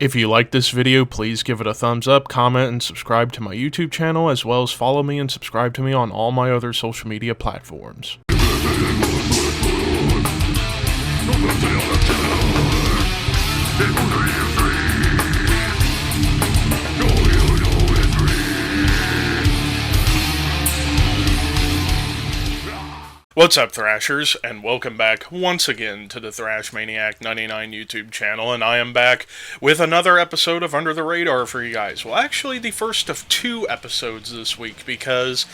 If you like this video, please give it a thumbs up, comment, and subscribe to my YouTube channel, as well as follow me and subscribe to me on all my other social media platforms. What's up, Thrashers, and welcome back once again to the Thrash Maniac 99 YouTube channel, and I am back with another episode of Under the Radar for you guys. Well, actually the first of two episodes this week, because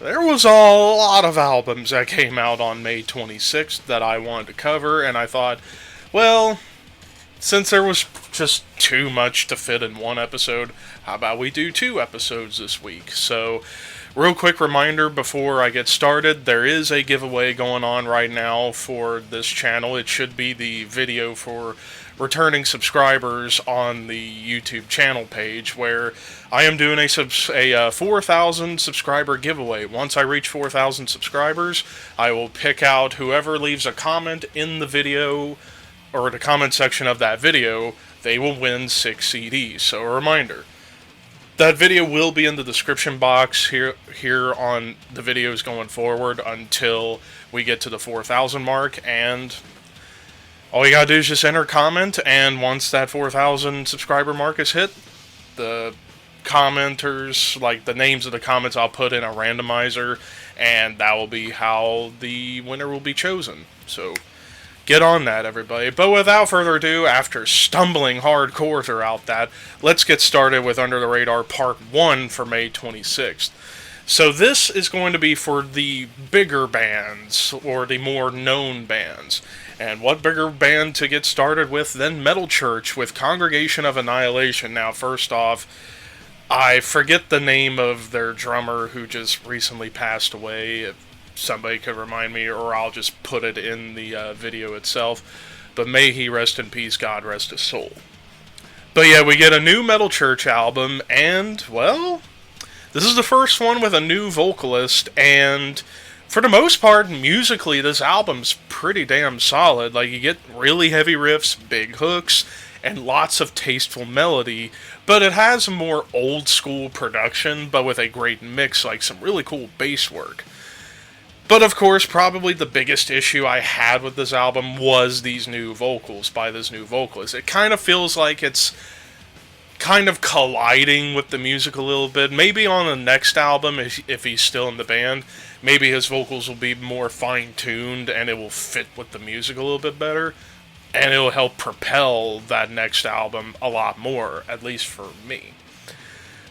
there was a lot of albums that came out on May 26th that I wanted to cover, and I thought, well, since there was just too much to fit in one episode, how about we do two episodes this week? So, real quick reminder before I get started, there is a giveaway going on right now for this channel. It should be the video for returning subscribers on the YouTube channel page, where I am doing a 4,000 subscriber giveaway. Once I reach 4,000 subscribers, I will pick out whoever leaves a comment in the video, or the comment section of that video. They will win 6 CDs. So a reminder, that video will be in the description box here on the videos going forward until we get to the 4,000 mark, and all you gotta do is just enter comment, and once that 4,000 subscriber mark is hit, the commenters, like the names of the comments, I'll put in a randomizer, and that will be how the winner will be chosen. So get on that, everybody. But without further ado, after stumbling hardcore throughout that, let's get started with Under the Radar Part 1 for May 26th. So this is going to be for the bigger bands, or the more known bands. And what bigger band to get started with than Metal Church with Congregation of Annihilation. Now, first off, I forget the name of their drummer who just recently passed away. Somebody could remind me, or I'll just put it in the video itself. But may he rest in peace, God rest his soul. But yeah, we get a new Metal Church album, and, well, this is the first one with a new vocalist, and for the most part, musically, this album's pretty damn solid. Like, you get really heavy riffs, big hooks, and lots of tasteful melody, but it has a more old-school production, but with a great mix, like some really cool bass work. But of course, probably the biggest issue I had with this album was these new vocals by this new vocalist. It kind of feels like it's kind of colliding with the music a little bit. Maybe on the next album, if he's still in the band, maybe his vocals will be more fine-tuned and it will fit with the music a little bit better. And it will help propel that next album a lot more, at least for me.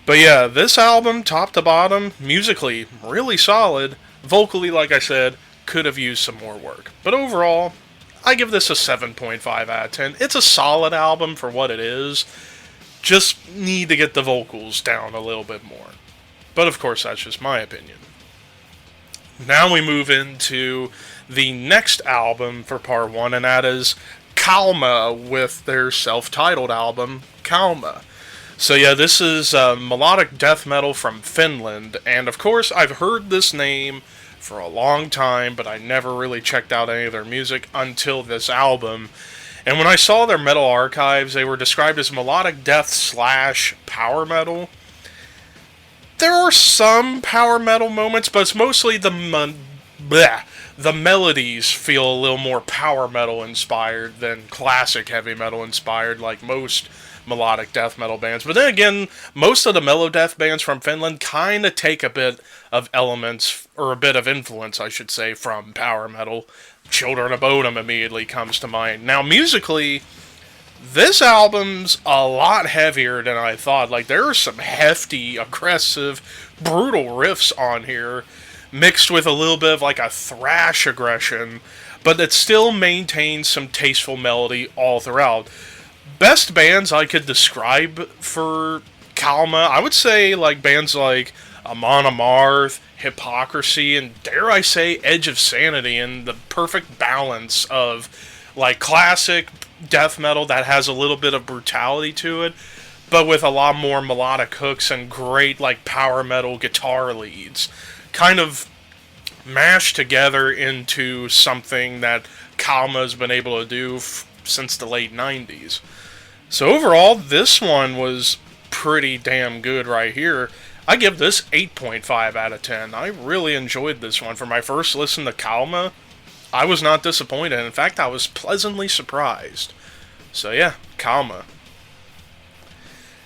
But yeah, this album, top to bottom, musically, really solid. Vocally, like I said, could have used some more work. But overall, I give this a 7.5 out of 10. It's a solid album for what it is. Just need to get the vocals down a little bit more. But of course, that's just my opinion. Now we move into the next album for part 1, and that is Kalmah with their self-titled album, Kalmah. So yeah, this is melodic death metal from Finland, and of course I've heard this name for a long time, but I never really checked out any of their music until this album. And when I saw their metal archives, they were described as melodic death / power metal. There are some power metal moments, but it's mostly the melodies feel a little more power metal inspired than classic heavy metal inspired, like most melodic death metal bands. But then again, most of the melodeath bands from Finland kind of take a bit of elements, or a bit of influence, I should say, from power metal. Children of Bodom immediately comes to mind. Now, musically, this album's a lot heavier than I thought. Like, there are some hefty, aggressive, brutal riffs on here, mixed with a little bit of like a thrash aggression, but it still maintains some tasteful melody all throughout. Best bands I could describe for Kalmah, I would say like bands like Amon Amarth, Hypocrisy, and dare I say Edge of Sanity, and the perfect balance of like classic death metal that has a little bit of brutality to it, but with a lot more melodic hooks and great like power metal guitar leads, kind of mashed together into something that Kalmah's been able to do since the late 90s. So overall, this one was pretty damn good right here. I give this 8.5 out of 10. I really enjoyed this one. For my first listen to Kalmah, I was not disappointed. In fact, I was pleasantly surprised. So yeah, Kalmah.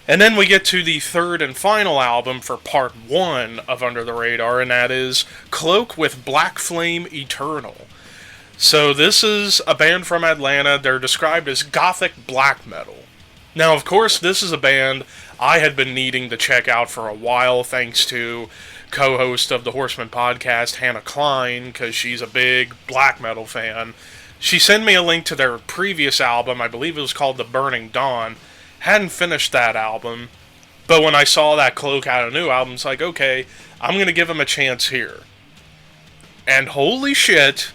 And then we get to the third and final album for part 1 of Under the Radar, and that is Cloak with Black Flame Eternal. So this is a band from Atlanta. They're described as Gothic black metal. Now, of course, this is a band I had been needing to check out for a while, thanks to co-host of the Horseman podcast, Hannah Klein, because she's a big black metal fan. She sent me a link to their previous album. I believe it was called The Burning Dawn. Hadn't finished that album, but when I saw that Cloak had a new album, it's like, okay, I'm going to give him a chance here. And holy shit,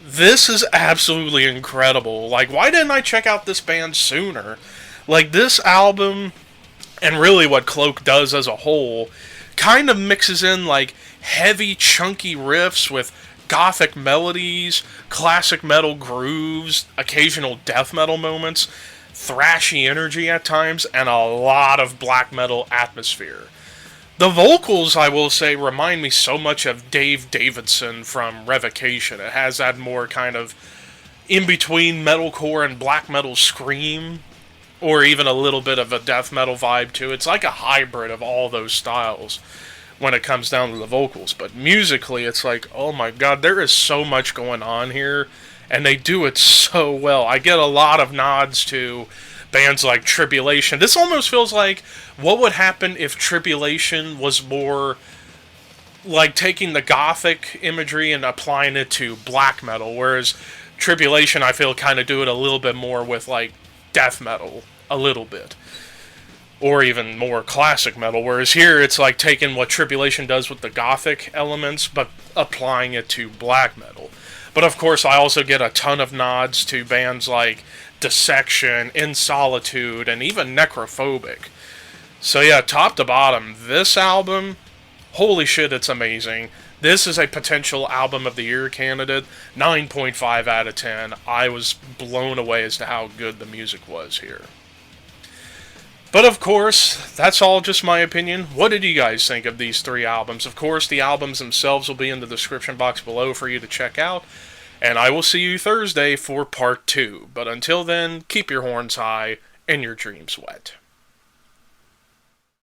this is absolutely incredible. Like, why didn't I check out this band sooner? Like, this album, and really what Cloak does as a whole, kind of mixes in, like, heavy, chunky riffs with gothic melodies, classic metal grooves, occasional death metal moments, thrashy energy at times, and a lot of black metal atmosphere. The vocals, I will say, remind me so much of Dave Davidson from Revocation. It has that more kind of in-between metalcore and black metal scream, or even a little bit of a death metal vibe too. It's like a hybrid of all those styles when it comes down to the vocals. But musically, it's like, oh my god, there is so much going on here, and they do it so well. I get a lot of nods to bands like Tribulation. This almost feels like what would happen if Tribulation was more like taking the gothic imagery and applying it to black metal, whereas Tribulation, I feel, kind of do it a little bit more with like death metal, a little bit, or even more classic metal, whereas here it's like taking what Tribulation does with the gothic elements but applying it to black metal. But of course, I also get a ton of nods to bands like Dissection, In Solitude, and even Necrophobic. So yeah, top to bottom, this album, holy shit, it's amazing. This is a potential Album of the Year candidate, 9.5 out of 10. I was blown away as to how good the music was here. But of course, that's all just my opinion. What did you guys think of these 3 albums? Of course, the albums themselves will be in the description box below for you to check out. And I will see you Thursday for part 2. But until then, keep your horns high and your dreams wet.